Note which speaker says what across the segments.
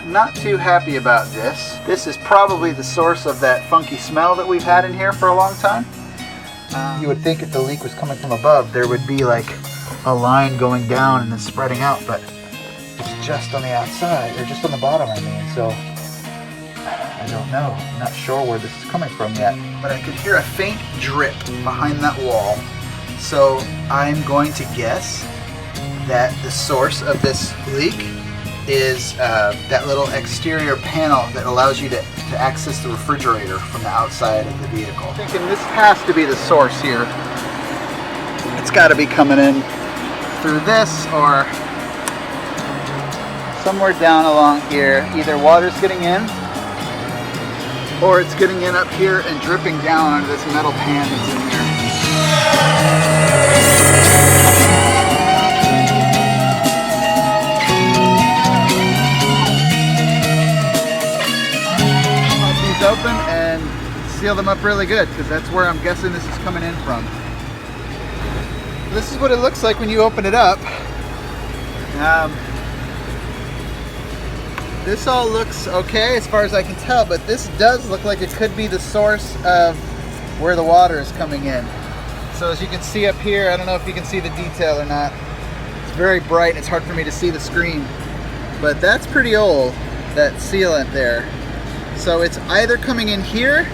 Speaker 1: not too happy about this. This is probably the source of that funky smell that we've had in here for a long time. You would think if the leak was coming from above, there would be like a line going down and then spreading out, but it's just on the outside, or just on the bottom, I mean, so I don't know. I'm not sure where this is coming from yet, but I could hear a faint drip behind that wall. So I'm going to guess that the source of this leak is that little exterior panel that allows you to access the refrigerator from the outside of the vehicle. I'm thinking this has to be the source here. It's got to be coming in through this or somewhere down along here. Either water's getting in or it's getting in up here and dripping down onto this metal pan that's in here. Open and seal them up really good, because that's where I'm guessing this is coming in from. This is what it looks like when you open it up. This all looks okay as far as I can tell, but this does look like it could be the source of where the water is coming in. So as you can see up here, I don't know if you can see the detail or not. It's very bright, it's hard for me to see the screen, but that's pretty old, that sealant there. So it's either coming in here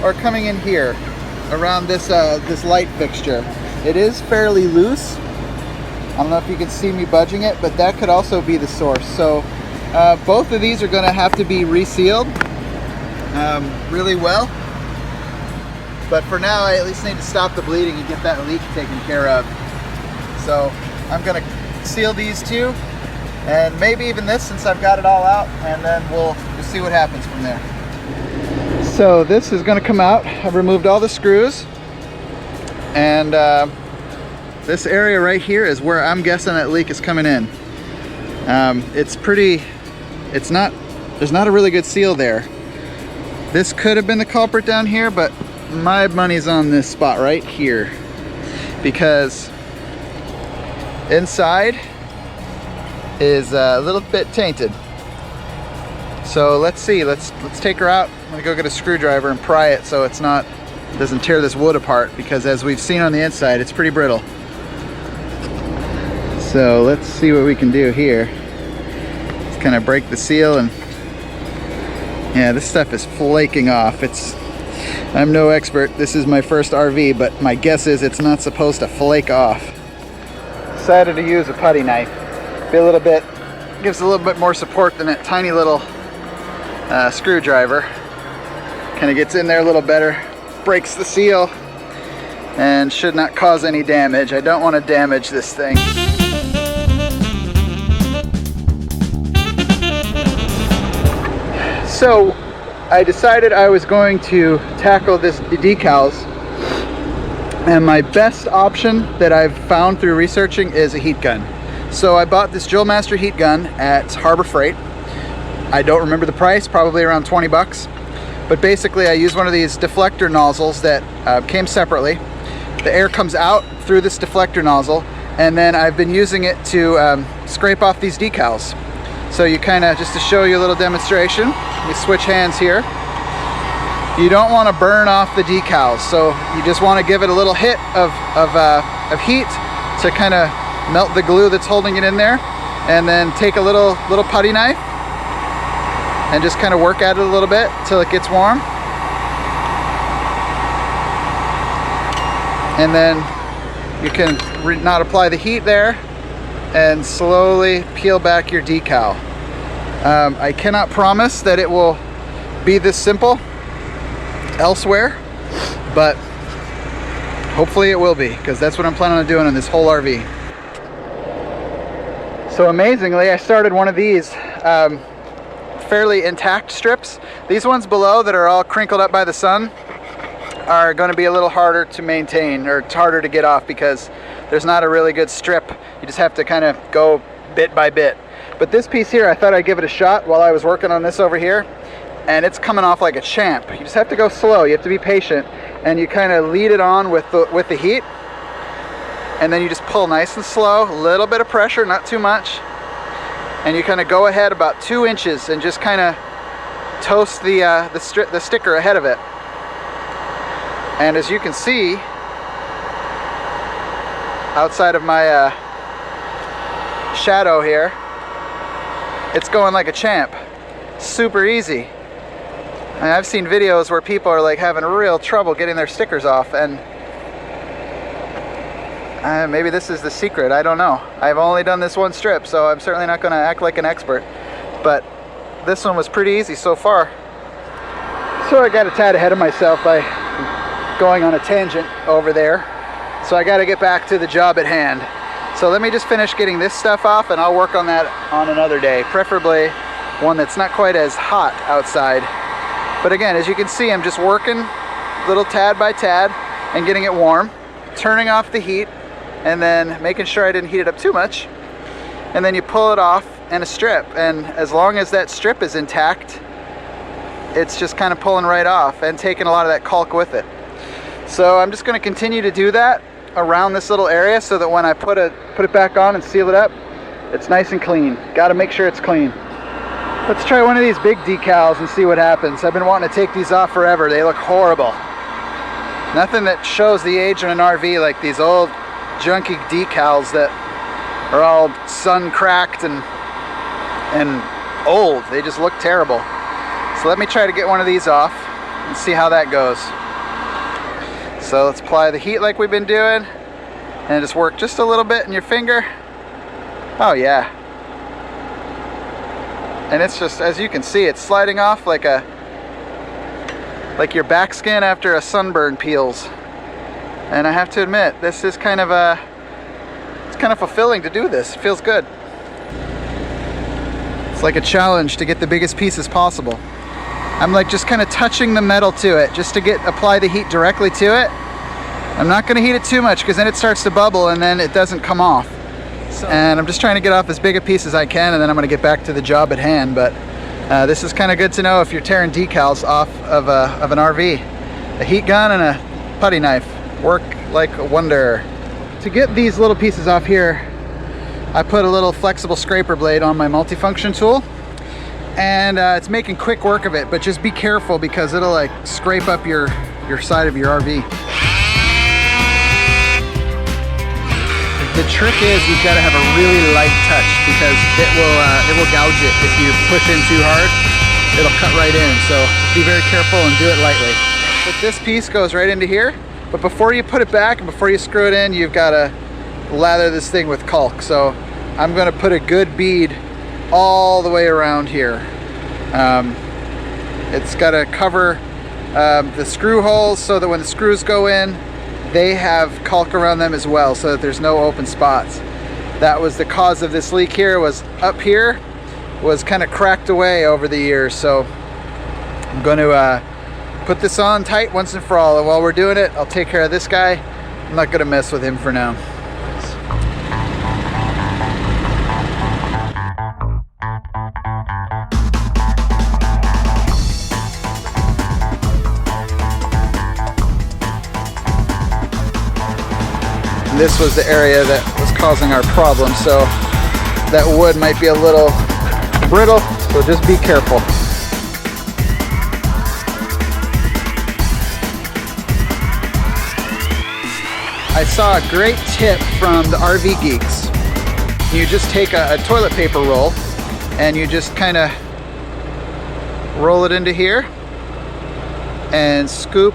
Speaker 1: or coming in here around this this light fixture. It is fairly loose. I don't know if you can see me budging it, but that could also be the source. So both of these are going to have to be resealed really well. But for now, I at least need to stop the bleeding and get that leak taken care of. So I'm going to seal these two, and maybe even this, since I've got it all out, and then we'll see what happens from there. So this is going to come out. I've removed all the screws, and this area right here is where I'm guessing that leak is coming in. There's not a really good seal there. This could have been the culprit down here, but my money's on this spot right here, because inside is a little bit tainted. So let's see, let's take her out. I'm gonna go get a screwdriver and pry it so it doesn't tear this wood apart, because as we've seen on the inside, it's pretty brittle. So let's see what we can do here. Just kind of break the seal, and yeah, this stuff is flaking off. I'm no expert, this is my first RV, but my guess is it's not supposed to flake off. Decided to use a putty knife. Gives a little bit more support than that tiny little screwdriver. Kind of gets in there a little better, breaks the seal, and should not cause any damage. I don't want to damage this thing. So I decided I was going to tackle the decals, and my best option that I've found through researching is a heat gun. So I bought this Joel Master heat gun at Harbor Freight. I don't remember the price, probably around 20 bucks. But basically I use one of these deflector nozzles that came separately. The air comes out through this deflector nozzle, and then I've been using it to scrape off these decals. So you kind of, just to show you a little demonstration, we switch hands here. You don't want to burn off the decals, so you just want to give it a little hit of heat to kind of melt the glue that's holding it in there, and then take a little putty knife and just kind of work at it a little bit till it gets warm. And then you can not apply the heat there and slowly peel back your decal. I cannot promise that it will be this simple elsewhere, but hopefully it will be, because that's what I'm planning on doing in this whole RV. So amazingly, I started one of these fairly intact strips. These ones below that are all crinkled up by the sun are going to be a little harder to maintain, or it's harder to get off, because there's not a really good strip. You just have to kind of go bit by bit. But this piece here, I thought I'd give it a shot while I was working on this over here, and it's coming off like a champ. You just have to go slow, you have to be patient, and you kind of lead it on with the heat, and then you just pull nice and slow, a little bit of pressure, not too much, and you kind of go ahead about 2 inches and just kind of toast the sticker ahead of it. And as you can see, outside of my shadow here, it's going like a champ. Super easy. I've seen videos where people are like having real trouble getting their stickers off, and maybe this is the secret. I don't know. I've only done this one strip, so I'm certainly not going to act like an expert, but this one was pretty easy so far. So I got a tad ahead of myself by going on a tangent over there, so I got to get back to the job at hand. So let me just finish getting this stuff off, and I'll work on that on another day, preferably one that's not quite as hot outside. But again, as you can see, I'm just working little tad by tad and getting it warm, turning off the heat, and then making sure I didn't heat it up too much. And then you pull it off in a strip, and as long as that strip is intact, it's just kind of pulling right off and taking a lot of that caulk with it. So I'm just going to continue to do that around this little area so that when I put it back on and seal it up, it's nice and clean. Got to make sure it's clean. Let's try one of these big decals and see what happens. I've been wanting to take these off forever. They look horrible. Nothing that shows the age of an RV like these old junky decals that are all sun cracked and old. They just look terrible. So let me try to get one of these off and see how that goes. So let's apply the heat like we've been doing, and just work just a little bit in your finger. Oh yeah. And it's just, as you can see, it's sliding off like your back skin after a sunburn peels. And I have to admit, this is kind of it's kind of fulfilling to do this. It feels good. It's like a challenge to get the biggest pieces possible. I'm like just kind of touching the metal to it just to apply the heat directly to it. I'm not going to heat it too much because then it starts to bubble and then it doesn't come off. And I'm just trying to get off as big a piece as I can, and then I'm going to get back to the job at hand. But this is kind of good to know if you're tearing decals off of an RV. A heat gun and a putty knife work like a wonder. To get these little pieces off here, I put a little flexible scraper blade on my multifunction tool, and it's making quick work of it, but just be careful because it'll like scrape up your side of your RV. The trick is you've got to have a really light touch because it will gouge it. If you push in too hard, it'll cut right in. So be very careful and do it lightly. But this piece goes right into here. But before you put it back and before you screw it in, you've got to lather this thing with caulk. So I'm going to put a good bead all the way around here. It's got to cover the screw holes so that when the screws go in, they have caulk around them as well so that there's no open spots. That was the cause of this leak here, was up here, was kind of cracked away over the years. So I'm going to put this on tight once and for all. And while we're doing it, I'll take care of this guy. I'm not going to mess with him for now. This was the area that was causing our problem, so that wood might be a little brittle, so just be careful. I saw a great tip from the RV geeks. You just take a toilet paper roll and you just kind of roll it into here and scoop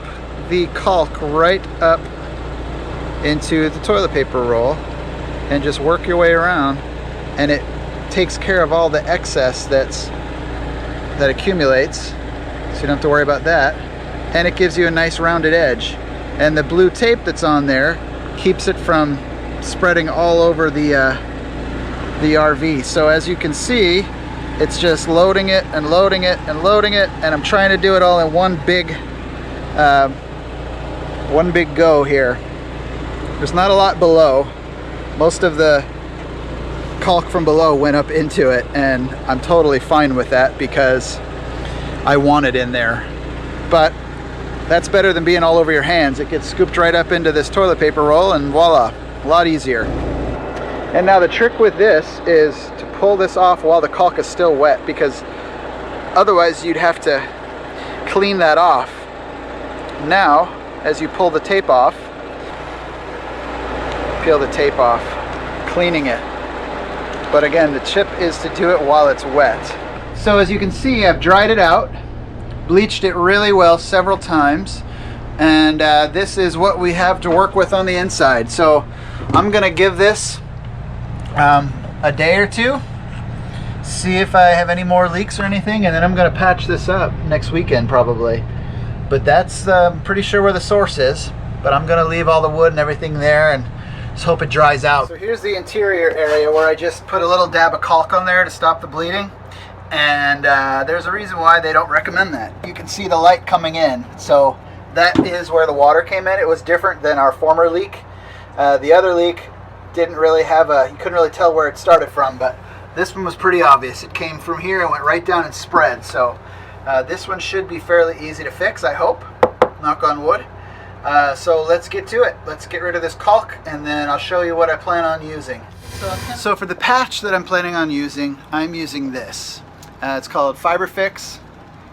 Speaker 1: the caulk right up into the toilet paper roll and just work your way around, and it takes care of all the excess that accumulates, so you don't have to worry about that, and it gives you a nice rounded edge. And the blue tape that's on there keeps it from spreading all over the RV. So as you can see, it's just loading it and loading it and loading it, and I'm trying to do it all in one big go here. There's not a lot below. Most of the caulk from below went up into it, and I'm totally fine with that because I want it in there. But that's better than being all over your hands. It gets scooped right up into this toilet paper roll and voila, a lot easier. And now the trick with this is to pull this off while the caulk is still wet, because otherwise you'd have to clean that off. Now, as you pull the tape off, peel the tape off, cleaning it. But again, the tip is to do it while it's wet. So as you can see, I've dried it out, bleached it really well several times, and this is what we have to work with on the inside. So I'm gonna give this a day or two, see if I have any more leaks or anything, and then I'm gonna patch this up next weekend probably. But that's pretty sure where the source is, but I'm gonna leave all the wood and everything there and just hope it dries out. So here's the interior area where I just put a little dab of caulk on there to stop the bleeding. And there's a reason why they don't recommend that. You can see the light coming in. So that is where the water came in. It was different than our former leak. The other leak didn't really have you couldn't really tell where it started from, but this one was pretty obvious. It came from here and went right down and spread. So this one should be fairly easy to fix, I hope. Knock on wood. So let's get to it. Let's get rid of this caulk, and then I'll show you what I plan on using. So for the patch that I'm planning on using, I'm using this. It's called Fiberglass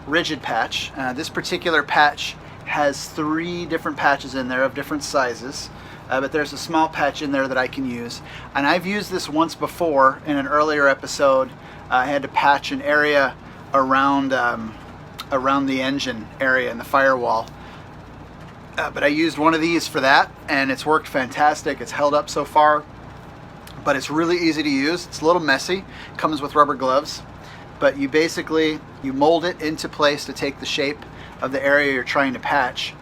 Speaker 1: Rigid Patch. This particular patch has 3 different patches in there of different sizes, but there's a small patch in there that I can use. And I've used this once before in an earlier episode. I had to patch an area around the engine area in the firewall. But I used one of these for that, and it's worked fantastic. It's held up so far, but it's really easy to use. It's a little messy. Comes with rubber gloves. But you basically, you mold it into place to take the shape of the area you're trying to patch.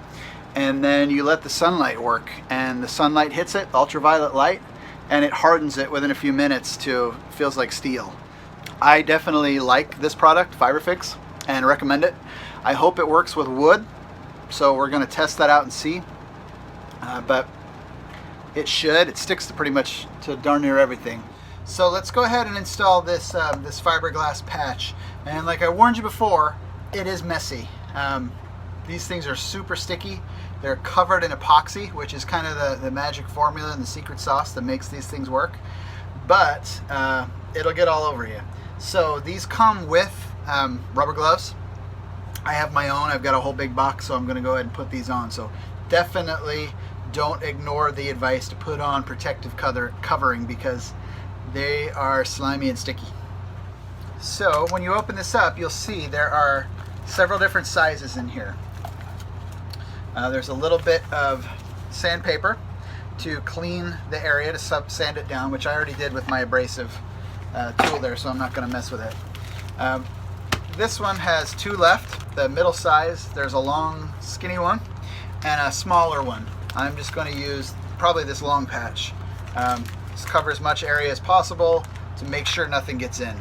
Speaker 1: And then you let the sunlight work. And the sunlight hits it, ultraviolet light, and it hardens it within a few minutes to, feels like steel. I definitely like this product, Fiberglass, and recommend it. I hope it works with wood. So we're going to test that out and see. But it should. It sticks to pretty much to darn near everything. So let's go ahead and install this this fiberglass patch. And like I warned you before, it is messy. These things are super sticky. They're covered in epoxy, which is kind of the magic formula and the secret sauce that makes these things work. But it'll get all over you. So these come with rubber gloves. I have my own. I've got a whole big box, so I'm going to go ahead and put these on. So definitely don't ignore the advice to put on protective covering, because they are slimy and sticky. So when you open this up, you'll see there are several different sizes in here. There's a little bit of sandpaper to clean the area, to sand it down, which I already did with my abrasive tool there, so I'm not going to mess with it. This one has 2 left, the middle size. There's a long skinny one and a smaller one. I'm just going to use probably this long patch. Just cover as much area as possible to make sure nothing gets in.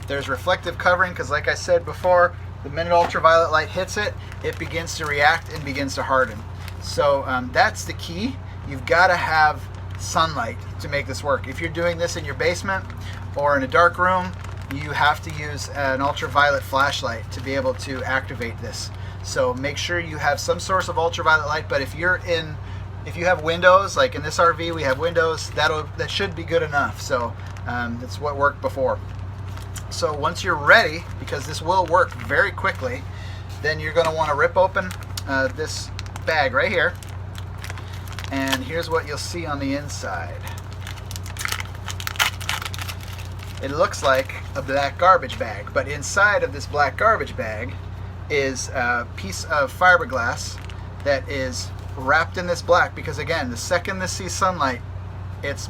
Speaker 1: There's reflective covering, because like I said before, the minute ultraviolet light hits it, it begins to react and begins to harden. So that's the key. You've got to have sunlight to make this work. If you're doing this in your basement or in a dark room, you have to use an ultraviolet flashlight to be able to activate this. So make sure you have some source of ultraviolet light. But if you have windows, like in this RV we have windows, that should be good enough. So that's what worked before. So once you're ready, because this will work very quickly, then you're going to want to rip open this bag right here, and here's what you'll see on the inside. It looks like a black garbage bag, but inside of this black garbage bag is a piece of fiberglass that is wrapped in this black, because again, the second this sees sunlight, it's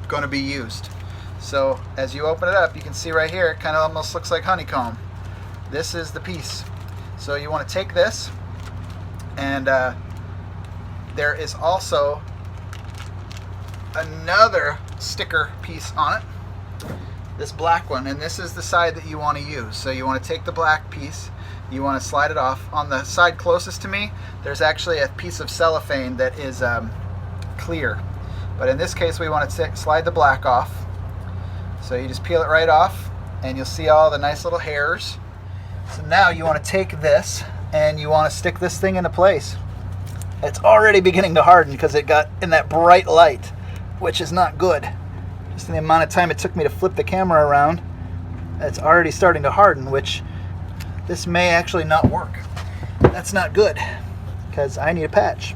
Speaker 1: going to be used. So as you open it up, you can see right here, it kind of almost looks like honeycomb. This is the piece. So you want to take this, and there is also another sticker piece on it, this black one, and this is the side that you want to use. So you want to take the black piece, you want to slide it off. On the side closest to me, there's actually a piece of cellophane that is clear, but in this case we want to slide the black off. So you just peel it right off, and you'll see all the nice little hairs. So now you want to take this and you want to stick this thing into place. It's already beginning to harden because it got in that bright light, which is not good. just in the amount of time it took me to flip the camera around, it's already starting to harden, which this may actually not work. That's not good, because I need a patch.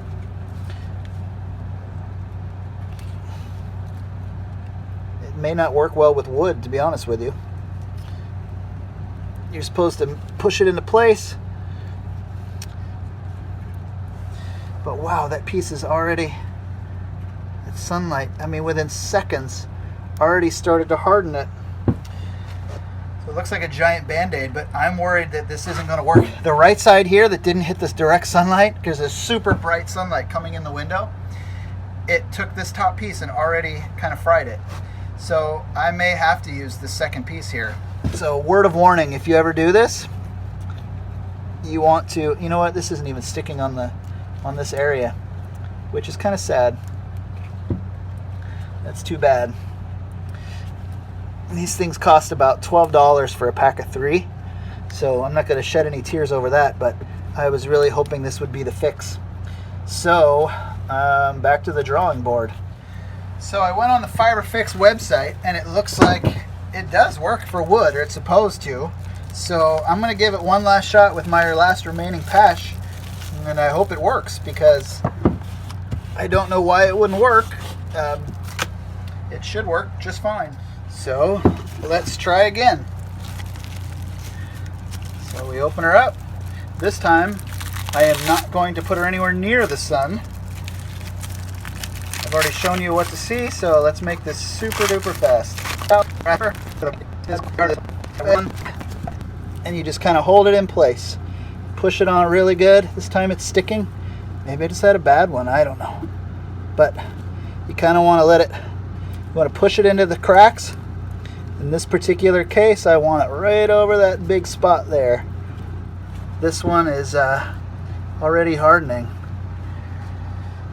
Speaker 1: It may not work well with wood, to be honest with you. You're supposed to push it into place. But wow, that piece is already, it's sunlight, I mean within seconds, already started to harden it. So it looks like a giant band-aid, but I'm worried that this isn't going to work. The right side here that didn't hit this direct sunlight, because there's super bright sunlight coming in the window, it took this top piece and already kind of fried it. So I may have to use the second piece here. So word of warning, if you ever do this, you want to, you know what, this isn't even sticking on this area, which is kind of sad. That's too bad. These things cost about $12 for a pack of 3, so I'm not going to shed any tears over that, but I was really hoping this would be the fix. So back to the drawing board. So I went on the Fiberfix website, and it looks like it does work for wood, or it's supposed to. So I'm going to give it one last shot with my last remaining patch, and I hope it works, because I don't know why it wouldn't work. It should work just fine. So let's try again. So we open her up. This time I am not going to put her anywhere near the sun. I've already shown you what to see, so let's make this super duper fast. And you just kind of hold it in place. Push it on really good. This time it's sticking. Maybe I just had a bad one, I don't know. But you kind of want to let it, you want to push it into the cracks. In this particular case, I want it right over that big spot there. This one is already hardening.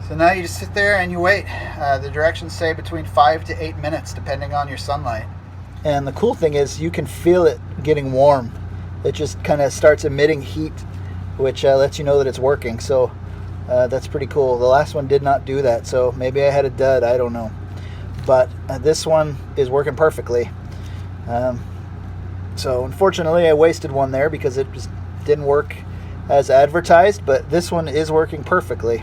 Speaker 1: So now you just sit there and you wait. The directions say between 5 to 8 minutes, depending on your sunlight. And the cool thing is you can feel it getting warm. It just kind of starts emitting heat, which lets you know that it's working. So that's pretty cool. The last one did not do that, so maybe I had a dud, I don't know. But this one is working perfectly. So unfortunately I wasted one there because it just didn't work as advertised, but this one is working perfectly.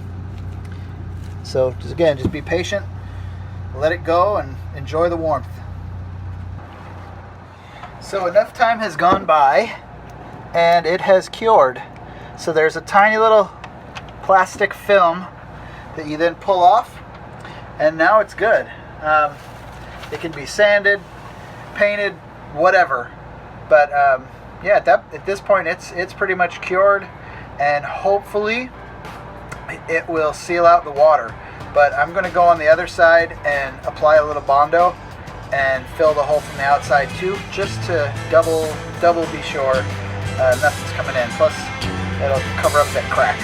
Speaker 1: So just be patient, let it go, and enjoy the warmth. So enough time has gone by and it has cured. So there's a tiny little plastic film that you then pull off, and now it's good. It can be sanded, painted, whatever, but yeah, at this point it's pretty much cured, and hopefully it will seal out the water. But I'm going to go on the other side and apply a little Bondo and fill the hole from the outside too, just to double be sure nothing's coming in. Plus it'll cover up that crack.